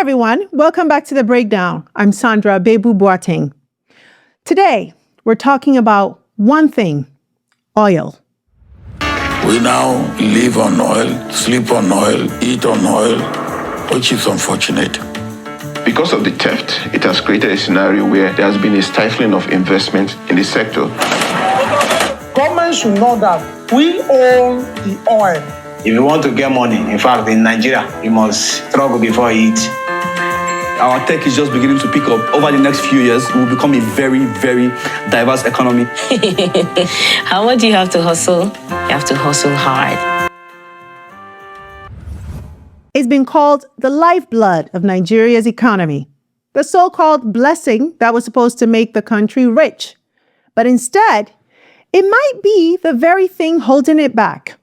everyone, welcome back to The Breakdown. I'm Sandra, Babu-Boateng. Today, we're talking about one thing, oil. We now live on oil, sleep on oil, eat on oil, which is unfortunate. Because of the theft, it has created a scenario where there has been a stifling of investment in the sector. Government should know that we own the oil. If you want to get money, in fact, in Nigeria, you must struggle before you eat. Our tech is just beginning to pick up. Over the next few years, we'll become a very, very diverse economy. How much do you have to hustle? You have to hustle hard. It's been called the lifeblood of Nigeria's economy, the so-called blessing that was supposed to make the country rich. But instead, it might be the very thing holding it back.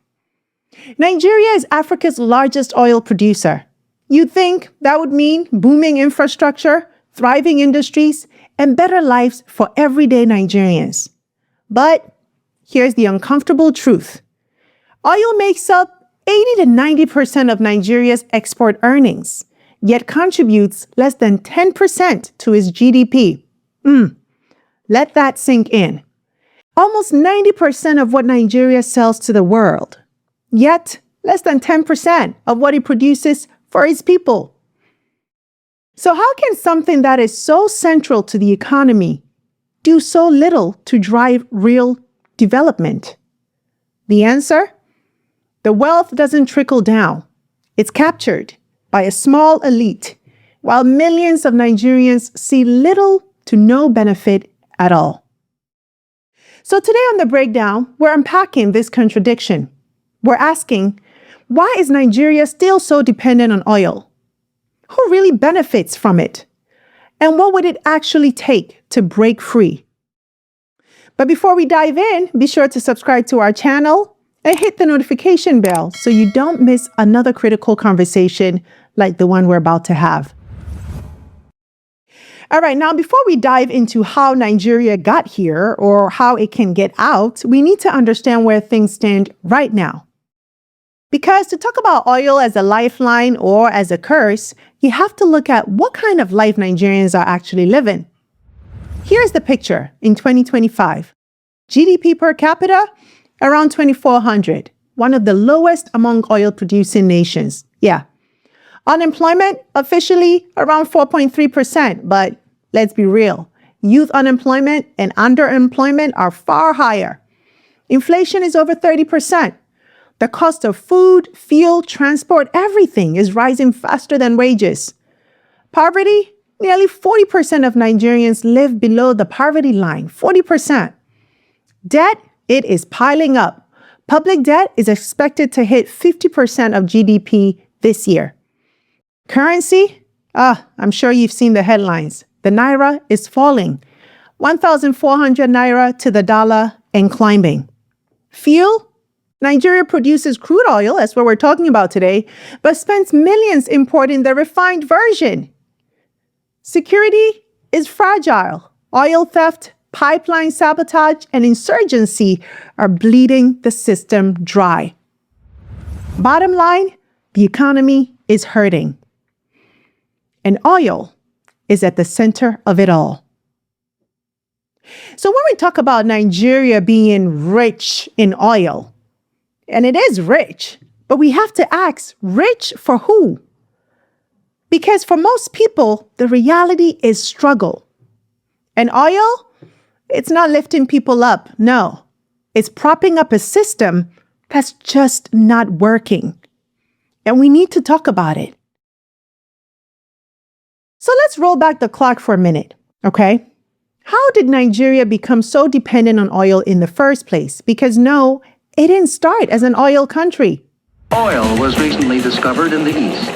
Nigeria is Africa's largest oil producer. You'd think that would mean booming infrastructure, thriving industries, and better lives for everyday Nigerians. But here's the uncomfortable truth. Oil makes up 80 to 90% of Nigeria's export earnings, yet contributes less than 10% to its GDP. Let that sink in. Almost 90% of what Nigeria sells to the world, yet less than 10% of what it produces for its people. So how can something that is so central to the economy do so little to drive real development? The answer? The wealth doesn't trickle down. It's captured by a small elite, while millions of Nigerians see little to no benefit at all. So today on The Breakdown, we're unpacking this contradiction. We're asking, why is Nigeria still so dependent on oil? Who really benefits from it? And what would it actually take to break free? But before we dive in, be sure to subscribe to our channel and hit the notification bell so you don't miss another critical conversation like the one we're about to have. All right, now before we dive into how Nigeria got here or how it can get out, we need to understand where things stand right now. Because to talk about oil as a lifeline or as a curse, you have to look at what kind of life Nigerians are actually living. Here's the picture in 2025. GDP per capita, around 2,400, one of the lowest among oil-producing nations. Yeah. Unemployment, officially around 4.3%, but let's be real. Youth unemployment and underemployment are far higher. Inflation is over 30%. The cost of food, fuel, transport, everything is rising faster than wages. Poverty, nearly 40% of Nigerians live below the poverty line, 40%. Debt, it is piling up. Public debt is expected to hit 50% of GDP this year. Currency, I'm sure you've seen the headlines. The naira is falling, 1,400 naira to the dollar and climbing. Fuel, Nigeria produces crude oil, that's what we're talking about today, but spends millions importing the refined version. Security is fragile. Oil theft, pipeline sabotage, and insurgency are bleeding the system dry. Bottom line, the economy is hurting. And oil is at the center of it all. So when we talk about Nigeria being rich in oil, and it is rich, but we have to ask, rich for who? Because for most people, the reality is struggle. And oil, it's not lifting people up, no. It's propping up a system that's just not working. And we need to talk about it. So let's roll back the clock for a minute, okay? How did Nigeria become so dependent on oil in the first place? Because no, it didn't start as an oil country. Oil was recently discovered in the East.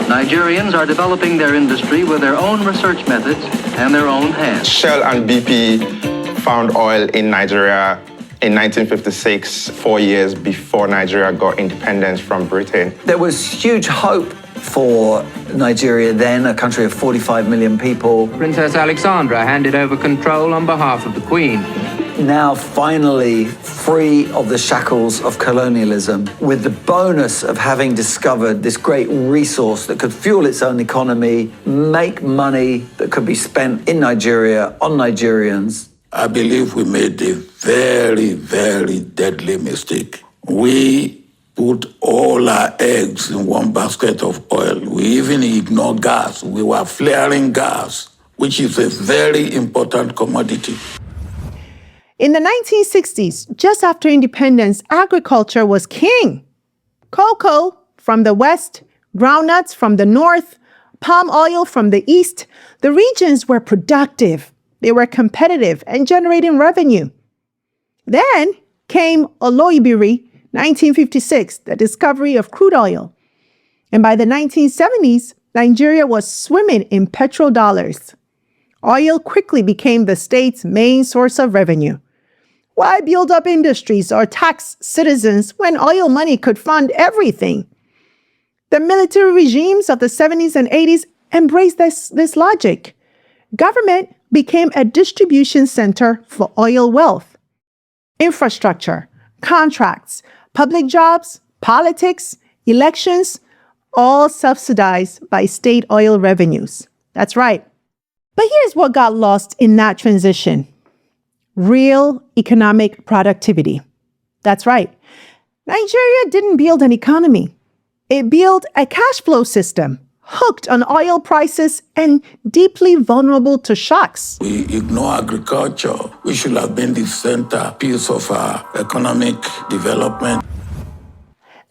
Nigerians are developing their industry with their own research methods and their own hands. Shell and BP found oil in Nigeria in 1956, 4 years before Nigeria got independence from Britain. There was huge hope for Nigeria then, a country of 45 million people. Princess Alexandra handed over control on behalf of the Queen. now finally free of the shackles of colonialism, with the bonus of having discovered this great resource that could fuel its own economy, make money that could be spent in Nigeria on Nigerians. I believe we made a very, very deadly mistake. We put all our eggs in one basket of oil. We even ignored gas. We were flaring gas, which is a very important commodity. In the 1960s, just after independence, agriculture was king. Cocoa from the west, groundnuts from the north, palm oil from the east. The regions were productive. They were competitive and generating revenue. Then came Oloibiri, 1956, the discovery of crude oil. And by the 1970s, Nigeria was swimming in petrodollars. Oil quickly became the state's main source of revenue. Why build up industries or tax citizens when oil money could fund everything? The military regimes of the 70s and 80s embraced this logic. Government became a distribution center for oil wealth. Infrastructure, contracts, public jobs, politics, elections, all subsidized by state oil revenues. That's right. But here's what got lost in that transition. Real economic productivity. That's right. Nigeria didn't build an economy. It built a cash flow system, hooked on oil prices and deeply vulnerable to shocks. We ignore agriculture. We should have been the centerpiece of our economic development.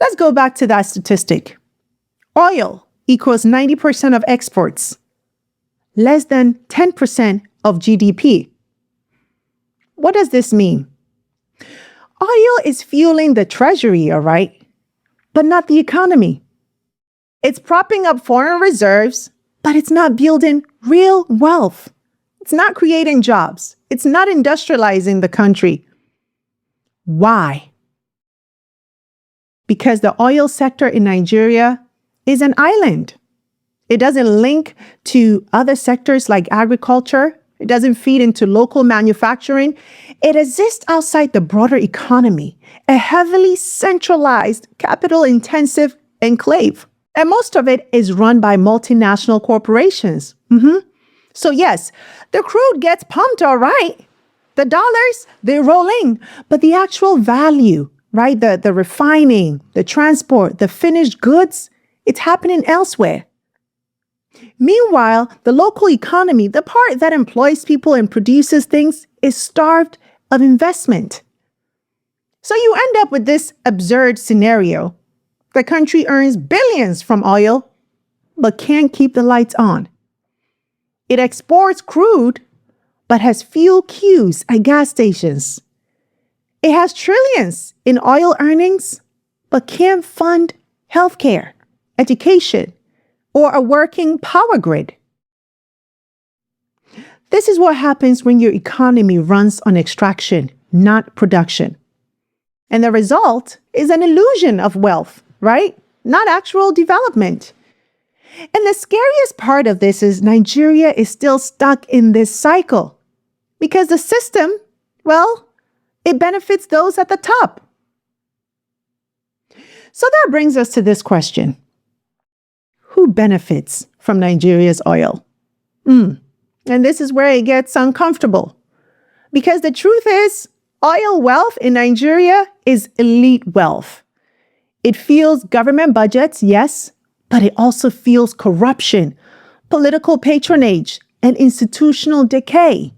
Let's go back to that statistic. Oil equals 90% of exports, less than 10% of GDP. What does this mean? Oil is fueling the treasury, all right, but not the economy. It's propping up foreign reserves, but it's not building real wealth. It's not creating jobs. It's not industrializing the country. Why? Because the oil sector in Nigeria is an island. It doesn't link to other sectors like agriculture. It doesn't feed into local manufacturing. It exists outside the broader economy, a heavily centralized, capital-intensive enclave. And most of it is run by multinational corporations. So yes, the crude gets pumped, all right. The dollars, they roll in. But the actual value, right, the refining, the transport, the finished goods, it's happening elsewhere. Meanwhile, the local economy, the part that employs people and produces things, is starved of investment. So you end up with this absurd scenario. The country earns billions from oil, but can't keep the lights on. It exports crude, but has fuel queues at gas stations. It has trillions in oil earnings, but can't fund healthcare, education, or a working power grid. This is what happens when your economy runs on extraction, not production. And the result is an illusion of wealth, right? Not actual development. And the scariest part of this is Nigeria is still stuck in this cycle because the system, well, it benefits those at the top. So that brings us to this question. Who benefits from Nigeria's oil? And this is where it gets uncomfortable. Because the truth is, oil wealth in Nigeria is elite wealth. It fuels government budgets, yes, but it also fuels corruption, political patronage, and institutional decay.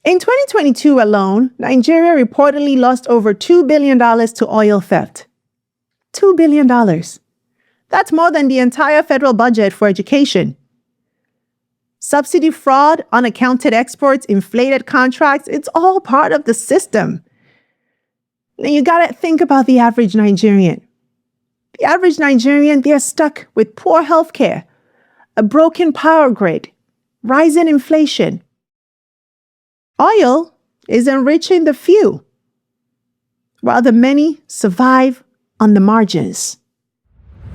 In 2022 alone, Nigeria reportedly lost over $2 billion to oil theft. $2 billion. That's more than the entire federal budget for education. Subsidy fraud, unaccounted exports, inflated contracts, it's all part of the system. Now you gotta think about the average Nigerian. The average Nigerian, they're stuck with poor healthcare, a broken power grid, rising inflation. Oil is enriching the few, while the many survive on the margins.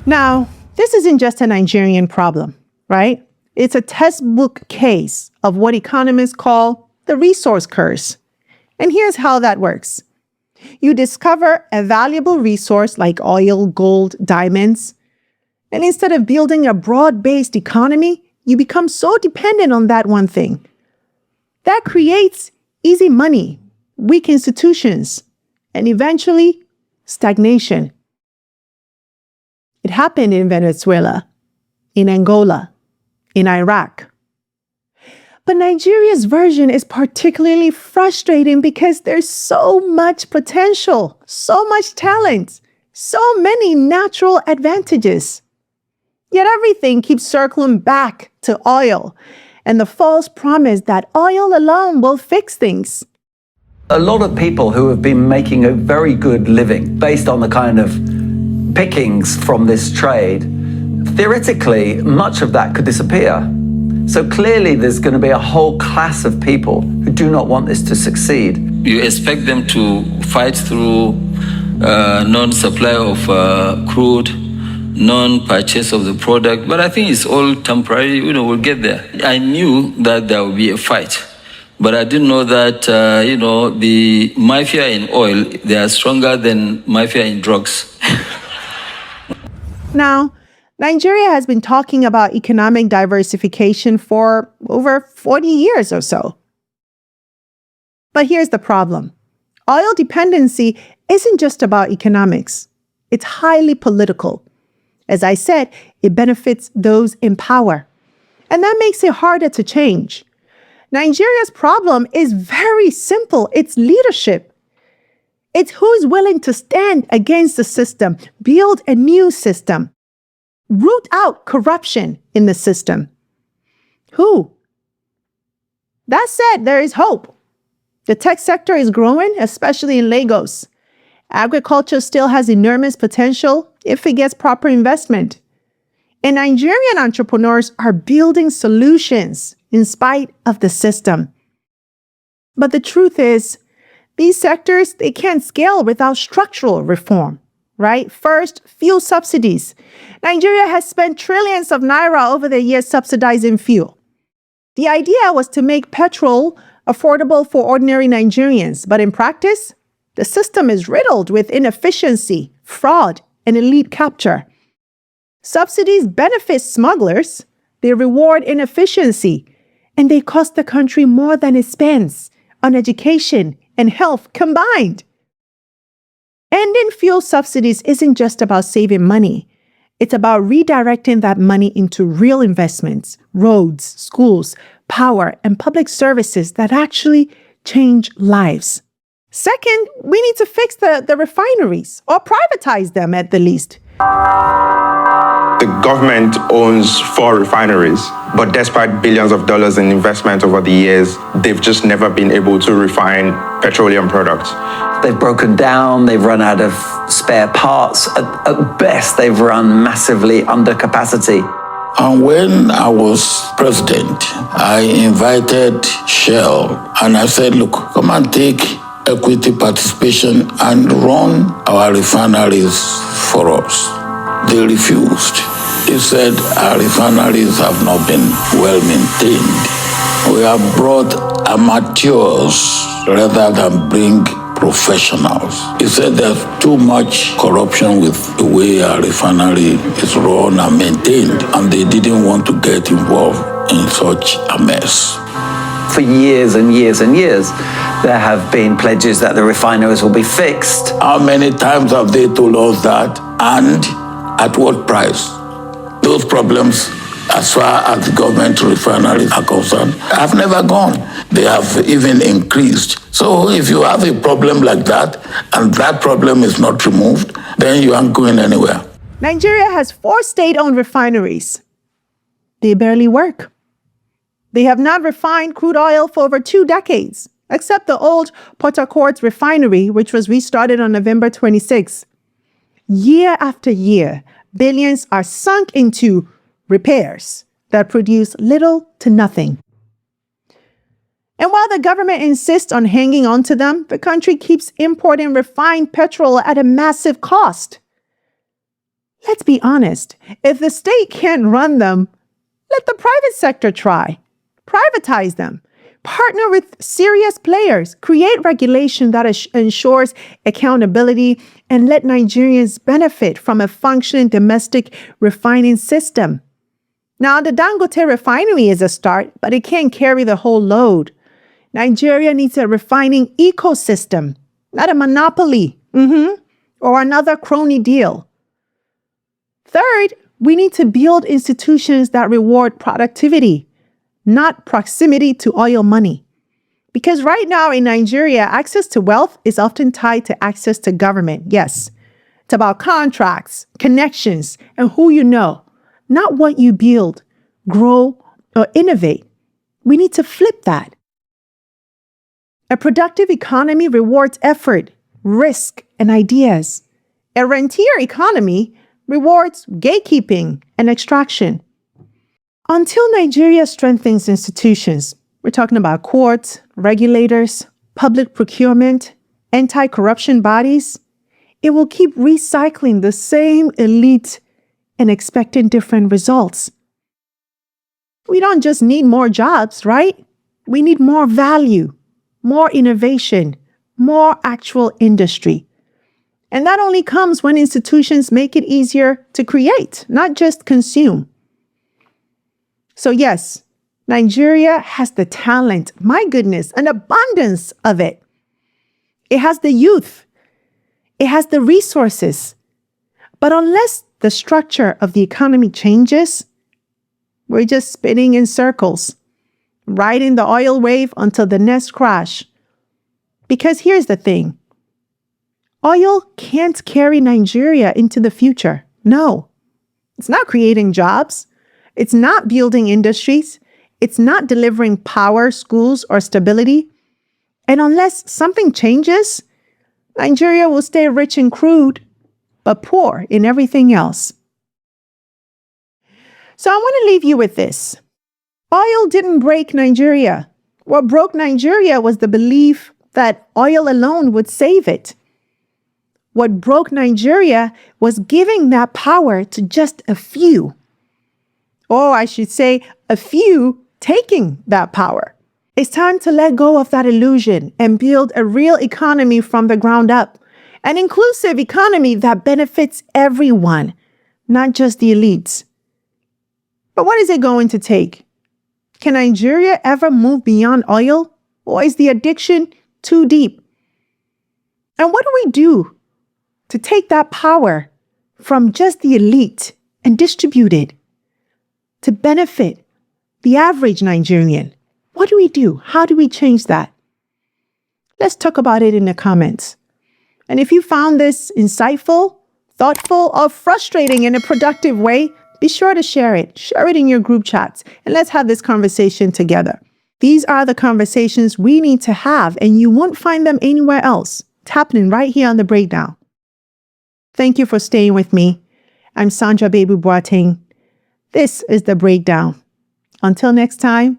Now, this isn't just a Nigerian problem, right? It's a textbook case of what economists call the resource curse. And here's how that works. You discover a valuable resource like oil, gold, diamonds, and instead of building a broad-based economy, you become so dependent on that one thing. That creates easy money, weak institutions, and eventually stagnation. It happened in Venezuela, in Angola, in Iraq. But Nigeria's version is particularly frustrating because there's so much potential, so much talent, so many natural advantages. Yet everything keeps circling back to oil and the false promise that oil alone will fix things. A lot of people who have been making a very good living based on the kind of pickings from this trade, theoretically, much of that could disappear. So clearly there's going to be a whole class of people who do not want this to succeed. You expect them to fight through non-supply of crude, non-purchase of the product, but I think it's all temporary. We'll get there. I knew that there would be a fight, but I didn't know that, the mafia in oil, they are stronger than mafia in drugs. Now, Nigeria has been talking about economic diversification for over 40 years or so. But here's the problem. Oil dependency isn't just about economics. It's highly political. As I said, it benefits those in power. And that makes it harder to change. Nigeria's problem is very simple. It's leadership. It's who's willing to stand against the system, build a new system, root out corruption in the system. Who? That said, there is hope. The tech sector is growing, especially in Lagos. Agriculture still has enormous potential if it gets proper investment. And Nigerian entrepreneurs are building solutions in spite of the system. But the truth is, these sectors, they can't scale without structural reform. Right? First, fuel subsidies. Nigeria has spent trillions of naira over the years subsidizing fuel. The idea was to make petrol affordable for ordinary Nigerians, but in practice, the system is riddled with inefficiency, fraud, and elite capture. Subsidies benefit smugglers, they reward inefficiency, and they cost the country more than it spends on education and health combined. Ending fuel subsidies isn't just about saving money. It's about redirecting that money into real investments, roads, schools, power, and public services that actually change lives. Second, we need to fix the refineries or privatize them at the least. The government owns 4 refineries, but despite billions of dollars in investment over the years, they've just never been able to refine petroleum products. They've broken down, they've run out of spare parts. At best, they've run massively under capacity. And when I was president, I invited Shell and I said, look, come and take equity participation and run our refineries for us. They refused. They said our refineries have not been well maintained. We have brought amateurs rather than bring professionals. He said there's too much corruption with the way our refinery is run and maintained, and they didn't want to get involved in such a mess. For years and years and years, there have been pledges that the refineries will be fixed. How many times have they told us that, and at what price? Those problems, as far as the government refineries are concerned, have never gone. They have even increased. So if you have a problem like that, and that problem is not removed, then you aren't going anywhere. Nigeria has 4 state-owned refineries. They barely work. They have not refined crude oil for over 2 decades, except the old Port Harcourt refinery, which was restarted on November 26. Year after year, billions are sunk into repairs that produce little to nothing. And while the government insists on hanging on to them, the country keeps importing refined petrol at a massive cost. Let's be honest, if the state can't run them, let the private sector try. Privatize them. Partner with serious players, create regulation that ensures accountability, and let Nigerians benefit from a functioning domestic refining system. Now, the Dangote refinery is a start, but it can't carry the whole load. Nigeria needs a refining ecosystem, not a monopoly, or another crony deal. Third, we need to build institutions that reward productivity, not proximity to oil money. Because right now in Nigeria, access to wealth is often tied to access to government. Yes, it's about contracts, connections, and who you know, not what you build, grow, or innovate. We need to flip that. A productive economy rewards effort, risk, and ideas. A rentier economy rewards gatekeeping and extraction. Until Nigeria strengthens institutions, we're talking about courts, regulators, public procurement, anti-corruption bodies, it will keep recycling the same elite and expecting different results. We don't just need more jobs, right? We need more value, more innovation, more actual industry. And that only comes when institutions make it easier to create, not just consume. So yes, Nigeria has the talent, my goodness, an abundance of it. It has the youth. It has the resources. But unless the structure of the economy changes, we're just spinning in circles, riding the oil wave until the next crash. Because here's the thing. Oil can't carry Nigeria into the future. No, it's not creating jobs. It's not building industries. It's not delivering power, schools, or stability. And unless something changes, Nigeria will stay rich in crude, but poor in everything else. So I want to leave you with this. Oil didn't break Nigeria. What broke Nigeria was the belief that oil alone would save it. What broke Nigeria was giving that power to just a few. Or I should say, a few taking that power. It's time to let go of that illusion and build a real economy from the ground up. An inclusive economy that benefits everyone, not just the elites. But what is it going to take? Can Nigeria ever move beyond oil? Or is the addiction too deep? And what do we do to take that power from just the elite and distribute it to benefit the average Nigerian? What do we do? How do we change that? Let's talk about it in the comments. And if you found this insightful, thoughtful, or frustrating in a productive way, be sure to share it. Share it in your group chats, and let's have this conversation together. These are the conversations we need to have, and you won't find them anywhere else. It's happening right here on The Breakdown. Thank you for staying with me. I'm Sandra Babu-Boateng. This is The Breakdown. Until next time,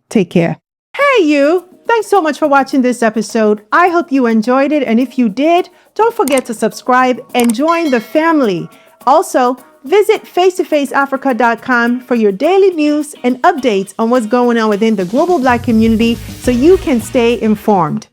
take care. Hey, you! Thanks so much for watching this episode. I hope you enjoyed it, and if you did, don't forget to subscribe and join the family. Also, visit face2faceafrica.com for your daily news and updates on what's going on within the global Black community so you can stay informed.